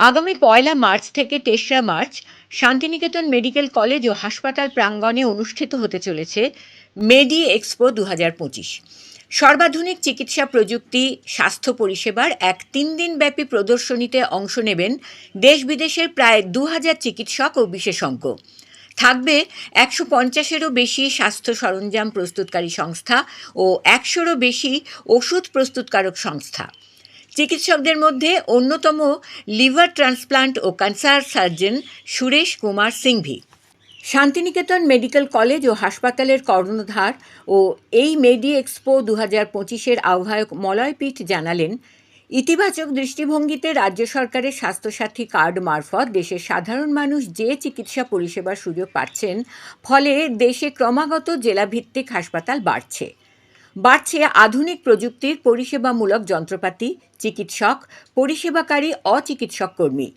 আগামী ১লা মার্চ থেকে ৩রা মার্চ শান্তিনিকেতন মেডিকেল কলেজ ও হাসপাতাল প্রাঙ্গণে অনুষ্ঠিত হতে চলেছে মেডি এক্সপো ২০২৫। সর্বাধুনিক চিকিৎসা প্রযুক্তি, স্বাস্থ্য পরিষেবার এক ৩ দিনব্যাপী প্রদর্শনীতে অংশ নেবেন দেশ বিদেশের প্রায় ২,০০০ চিকিৎসক ও বিশেষজ্ঞ। থাকবে ১৫০-এরও বেশি স্বাস্থ্য সরঞ্জাম প্রস্তুতকারী সংস্থা ও ১০০-রও বেশি ওষুধ প্রস্তুতকারক সংস্থা। চিকিৎসকদের মধ্যে অন্যতম লিভার ট্রান্সপ্লান্ট ও cancer surgeon Suresh Kumar Singhvi. Santiniketan medical college ও হাসপাতালের কর্ণধার ও এই মেডি এক্সপো ২০২৫-এর আহ্বায়ক মলয় পিঠ জানালেন, ইতিবাচক দৃষ্টিভঙ্গিতে রাজ্য সরকারের স্বাস্থ্যসাথী কার্ড মারফত দেশের সাধারণ মানুষ যে চিকিৎসা পরিষেবার সুযোগ পাচ্ছেন, ফলে দেশে ক্রমাগত জেলাভিত্তিক হাসপাতাল বাড়ছে আধুনিক প্রযুক্তির পরিষেবামূলক যন্ত্রপাতি, চিকিৎসক, পরিষেবাকারী, অচিকিৎসক কর্মী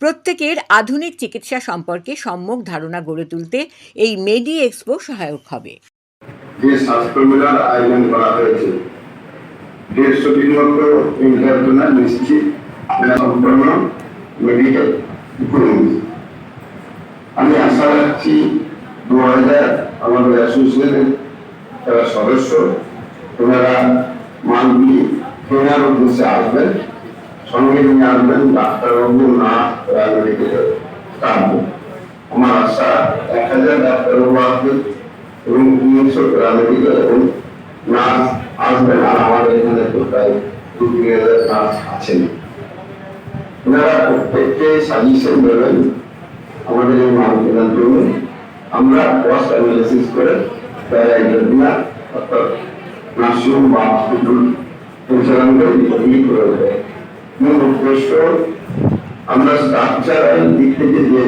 প্রত্যেকের আধুনিক চিকিৎসা সম্পর্কে সম্যক ধারণা গড়ে তুলতে এই মেডি এক্সপো সহায়ক হবে। যে স্বাস্থ্যমেলার আয়োজন করা হয়েছে ১৫০টির মতো ইন্টারন্যাশনাল নিশ্চিত সম্পন্ন মেডিকেল ইকোনমি। আমি আশা রাখছি ২০০০ আমাদের অ্যাসোসিয়েশনের যারা সদস্য ওনারা মানবি কেনার উদ্দেশ্যে আসবেন, সঙ্গে নিয়ে আসবেন ডাক্তারবাবু, নার্স, প্যারামেডিকেল স্টাফ। আমার আশা ১,০০০ ডাক্তারবাবু আসবেন এবং ৩০০ প্যারামেডিকেল এবং নার্স আসবেন। আর আমাদের এখানে তো প্রায় ২,০০০ নার্স আছেন। ওনারা প্রত্যেককে সাজেশন দেবেন আমাদের এই মান কেনার জন্য। আমরা কস্ট অ্যানালিসিস করে অর্থাৎ নার্সিং বা হসপিটাল পরিচালনা করে দেয়। মূল উদ্দেশ্য আমরা স্ট্রাকচারাল দিক থেকে যে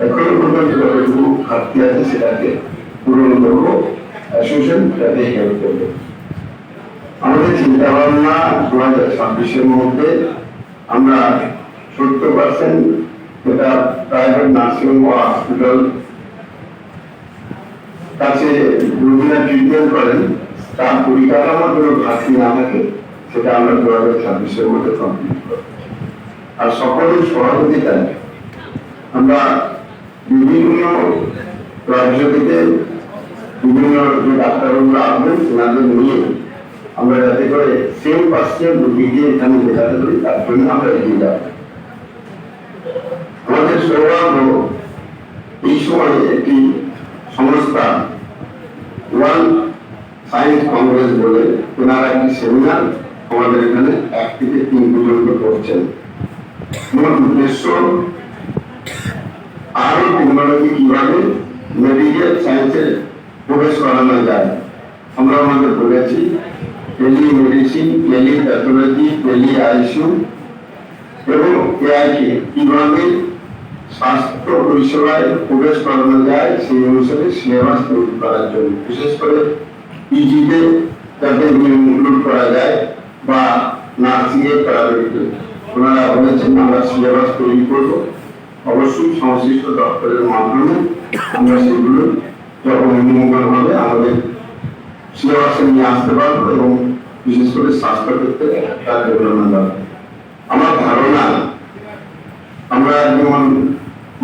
এখনো পর্যন্ত যতটুকু ঘাটতি আছে সেটাকে পূরণ করবো, অ্যাসোসিয়েশন যাতে হেল্প করবে। আমাদের চিন্তা ভাবনা ২০২৬-এর মধ্যে আমরা ৭০% যেটা প্রাইভেট নার্সিং বা হসপিটাল কাছে রোগীরা ট্রিটমেন্ট করেন, তার পরিকাঠামোর জন্য ঘাটতি না থাকে, সেটা আমরা ২০২৬-এর মধ্যে কমপ্লিট করব। আর সকলের সহযোগিতায় আমরা বিভিন্ন রাজ্য থেকে বিভিন্ন যে ডাক্তারবাবুরা আসবেন ওনাদের নিয়ে আমরা যাতে করে সেম পার্সেন্ট রোগীকে এখানে দেখাতে পারি, তার জন্য আমরা এগিয়ে যাব। আমাদের সৌভাগ্য এই সময় একটি সংস্থা ওয়ার্ল্ড সায়েন্স কংগ্রেস বলে ওনারা একটি সেমিনার আমাদের এখানে ১ থেকে ৩ পর্যন্ত করছেন। মূল উদ্দেশ্য আরো টেকনোলজি কিভাবে মেডিকেল সায়েন্সে প্রবেশ করানো যায়। আমরা আমাদের বলেছি telemedicine, telepathology, tele ICU এবং এআইকে কিভাবে স্বাস্থ্য পরিষেবায় প্রবেশ করানো যায় সেই অনুসারে সিলেবাস তৈরি করার জন্য, বিশেষ করে পিজিতে যাতে ইনক্লুড করা যায় বা নার্সিং এর প্যারামেডিকেল। ওনারা বলেছেন আমরা সিলেবাস তৈরি করবো, অবশ্যই সংশ্লিষ্ট দপ্তরের মাধ্যমে আমরা সেগুলো যখন অনুমোদন হবে আমাদের সিলেবাসে নিয়ে আসতে পারবো এবং বিশেষ করে স্বাস্থ্য ক্ষেত্রে তার ডেভেলপমেন্ট হবে। আমার ধারণা আমরা যেমন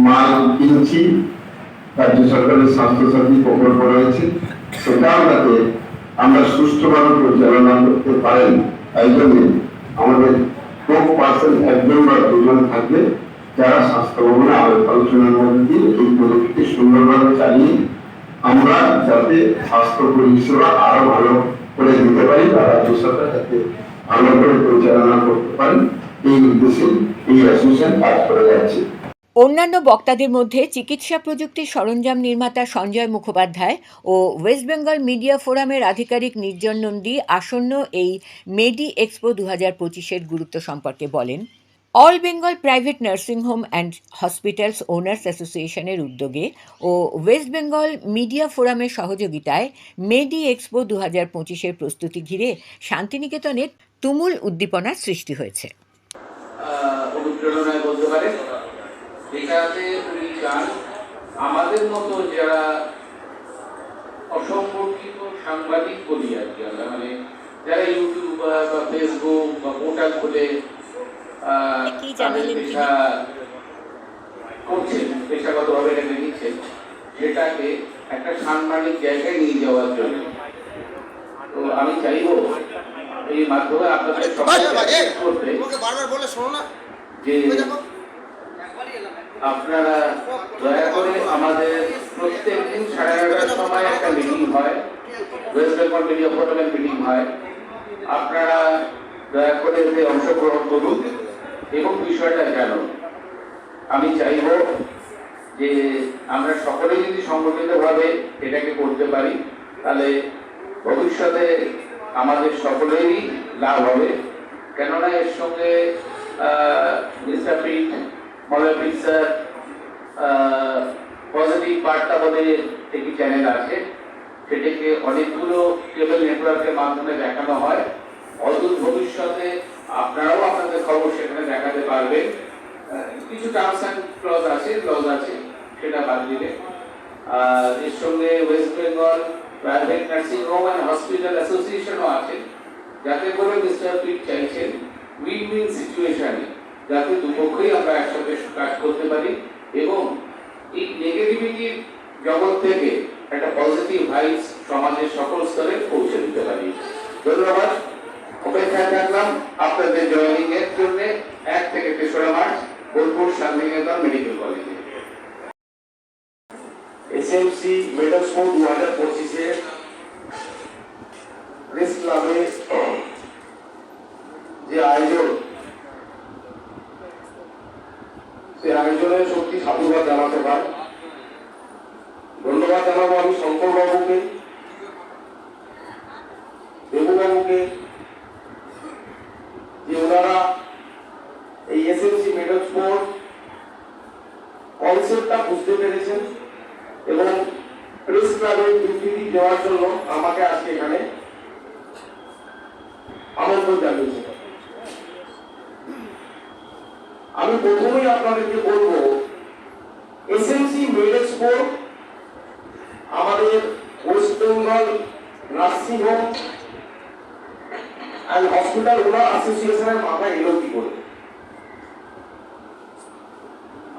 মাল কিনছি, রাজ্য সরকারের স্বাস্থ্যসাথী প্রকল্প রয়েছে, সেটাও যাতে আমরা সুষ্ঠুভাবে পরিচালনা করতে পারেন। তাই জন্য আমাদের পার্সেন্ট ১জন বা ২জন থাকবে যারা স্বাস্থ্য ভবনে আলোচনার মধ্যে দিয়ে এই প্রযুক্তি সুন্দরভাবে চালিয়ে আমরা যাতে স্বাস্থ্য পরিষেবা আরো ভালো করে দিতে পারি বা রাজ্য সরকার যাতে ভালো করে পরিচালনা করতে পারেন, এই উদ্দেশ্যে এই অ্যাসোসিয়েশন কাজ করে যাচ্ছে। অন্যান্য বক্তাদের মধ্যে চিকিৎসা প্রযুক্তির সরঞ্জাম নির্মাতা সঞ্জয় মুখোপাধ্যায় ও ওয়েস্ট বেঙ্গল মিডিয়া ফোরামের আধিকারিক নির্জন নন্দী আসন্ন এই মেডি এক্সপো ২০২৫-এর গুরুত্ব সম্পর্কে বলেন। All Bengal private nursing home and hospitals owners অ্যাসোসিয়েশনের উদ্যোগে ও ওয়েস্ট বেঙ্গল মিডিয়া ফোরামের সহযোগিতায় মেডি এক্সপো ২০২৫-এর প্রস্তুতি ঘিরে শান্তিনিকেতনে তুমুল উদ্দীপনার সৃষ্টি হয়েছে। অনুপ্রেরণায় বলতে পারে যেটাতে উনি চান আমাদের মতো যারা অসংগঠিত সাংবাদিক বলি আর কি আমরা, মানে যারা ইউটিউব বা ফেসবুক বা পোর্টাল খুলে কি জানালেন তিনি? পেশা করছেন, পেশাগতভাবে এটাকে নিচ্ছেন, সেটাকে একটা সাম্মানিক জায়গায় নিয়ে যাওয়ার জন্য। তো আমি চাইবো এই মাধ্যমে আপনাদের করতে বারবার বলে শোনো না যে আপনারা দয়া করে আমাদের প্রত্যেক দিন 11:30টার সময় একটা মিটিং হয়, ওয়েস্ট বেঙ্গল মিডিয়া ফোরামের মিটিং হয়। আপনারা দয়া করে এতে অংশগ্রহণ করুন এবং বিষয়টা জানুন। আমি চাইব যে আমরা সকলেই যদি সংগঠিতভাবে এটাকে করতে পারি, তাহলে ভবিষ্যতে আমাদের সকলেরই লাভ হবে। কেননা এর সঙ্গে মিস্টারপিট, মলয়পিট স্যার, পজিটিভ বার্তা বলে একটি চ্যানেল আছে, সেটাকে অনেকগুলো কেবল নেটওয়ার্কের মাধ্যমে দেখানো হয়। অদূর ভবিষ্যতে আপনারাও আপনাদের খবর সেখানে দেখাতে পারবেন। কিছু টার্মস অ্যান্ড ক্লজ আছে, সেটা বাদ দিলে। আর এর সঙ্গে West Bengal private nursing home and hospital অ্যাসোসিয়েশনও আছে, যাতে করে মিস্টার পিট চাইছেন উইন উইন সিচুয়েশনে যাতে দুপক্ষই আমরা একসাথে কাজ করতে পারি এবং এই নেগেটিভিটির জগৎ থেকে একটা পজিটিভ ভাইবস সমাজের সকল স্তরে পৌঁছে দিতে পারি। ধন্যবাদ। অপেক্ষায় থাকলাম আপনাদের জয়েনিং এর জন্য 1 থেকে 3রা মার্চ বোলপুর শান্তিনিকেতন মেডিকেল কলেজে। এসএমসি মেডেল স্পোর্ট 2025 এর প্রেস ক্লাবে যে আয়োজন, সেই আয়োজনের সত্যি সাধুবাদ জানাতে পারে। ধন্যবাদ জানাবো আমি শঙ্কর বাবুকে, দেবুবাবুকে, যে ওনারা এই এসএমসি মেডেল স্পোর্ট কনসেপ্টটা বুঝতে পেরেছেন এবং প্রেস ক্লাবের বিবৃতি দেওয়ার জন্য আমাকে আজকে এখানে আমন্ত্রণ জানিয়েছে। আমি প্রথমেই আপনাদেরকে বলবো, এসএমসি মেডেল স্পোর্ট আমাদের West Bengal nursing home and hospital owner অ্যাসোসিয়েশনের মাথায় এলো কি করে।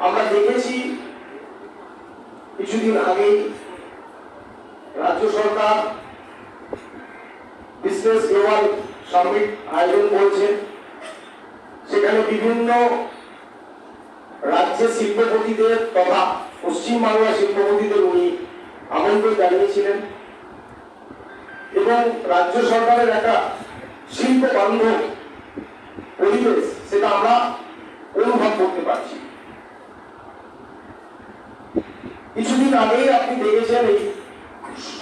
আমরা দেখেছি কিছুদিন আগেই রাজ্য সরকার বিজনেস গ্লোবাল সামিট আয়োজন করছে। সেখানে বিভিন্ন রাজ্যের শিল্পপতিদের তথা পশ্চিমবাংলার শিল্পপতিদের উনি আমন্ত্রণ জানিয়েছিলেন এবং রাজ্য সরকারের একটা শিল্প বান্ধব পরিবেশ সেটা আমরা অনুভব করতে পারছি। কিছুদিন আগেই আপনি দেখেছেন এই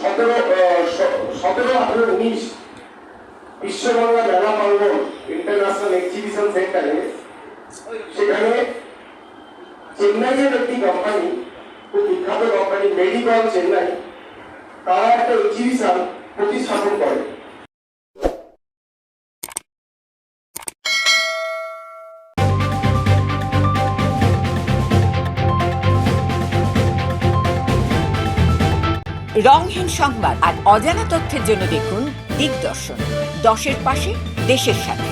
17-18-19 বিশ্ববাংলা মেলা প্রাঙ্গণ ইন্টারন্যাশনাল এক্সিবিশন সেন্টারে, সেখানে চেন্নাইয়ের একটি কোম্পানি, খুব বিখ্যাত কোম্পানি মেডিকল চেন্নাই, তারা একটা এক্সিবিশন প্রতিস্থাপন করে। রংহীন সংবাদ আর অজানা তথ্যের জন্য দেখুন দিগদর্শন, 10-এর পাশে, দেশের সাথে।